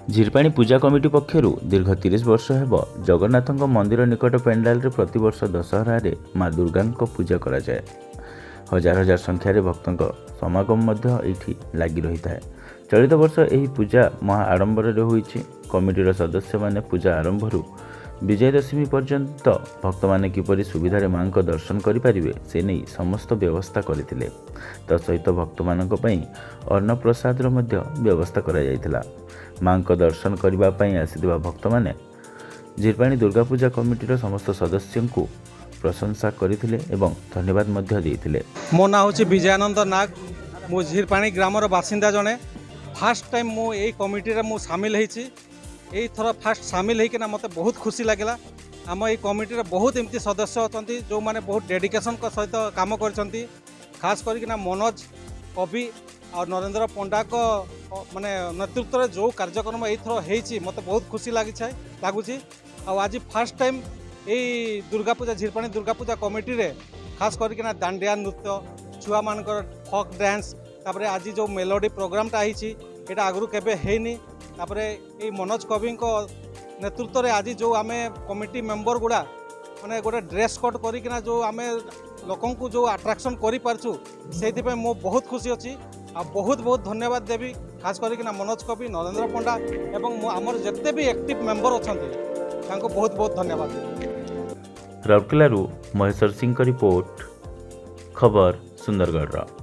झिरपाणी पूजा committee पक्षरु दीर्घ 30 वर्ष हेब जगन्नाथ मंदिर निकट पेंडाल रे प्रतिवर्ष दशहरा माँ दुर्गा पूजा करा जाए। हजार हजार संख्यार भक्तों समागम लगी रही है। चलित वर्ष यह पूजा महा आडंबर होईछि। कमिटीर सदस्य माने पूजा आरंभरू विजयदशमी पर्यंत भक्त माने किपरि सुविधार माँ को दर्शन करें से नहीं समस्त व्यवस्था करथिले। तसहित भक्त मानक पई अन्न प्रसाद व्यवस्था करा जायथिला। माँ को दर्शन करने आसिथिबा भक्त माने झिरपाणी दुर्गा पूजा कमिटीर समस्त सदस्यों को प्रशंसा करथिले एवं धन्यवाद मध्य देथिले। मो ना होछि विजयानंद नाग। मु झिरपाणी ग्रामर बासिंदा जने। फास्ट टाइम मु एई कमिटी रे मु शामिल हेछि। एई थर फास्ट शामिल हेकिना मते बहुत खुशी लागला। आम एई कमिटी रे बहुत एमती सदस्य अछंती जो माने बहुत डेडिकेशन को सहित काम करछंती। खास करिकिना मनोज कवि और नरेंद्र पंडा को माने नेतृत्व में जो कार्यक्रम एथर हेछि मते बहुत खुशी लगुच। आज फास्ट टाइम यही दुर्गा पूजा झिरपाणी दुर्गा पूजा कमिटी रे खास करके दांडिया नृत्य छुआ मान फॉक डांस तापरे आज जो मेलोडी प्रोग्रामटा होती यहाँ आगु केबे हेनी। तापरे ये मनोज कवि नेतृत्व में आज जो आम कमिटी मेंबर गुड़ा माने गोटे ड्रेस कोड करना जो आम लोकों को जो अट्राक्शन करूँ से मो बहुत खुशी अच्छी। आ बहुत बहुत धन्यवाद देवी खास करके मनोज कवि नरेंद्र पंडा एवं आमर जिते भी एक्टिव मेंबर अच्छा बहुत बहुत धन्यवाद। राउरकेला महेश्वर सिंह रिपोर्ट खबर सुंदरगढ़।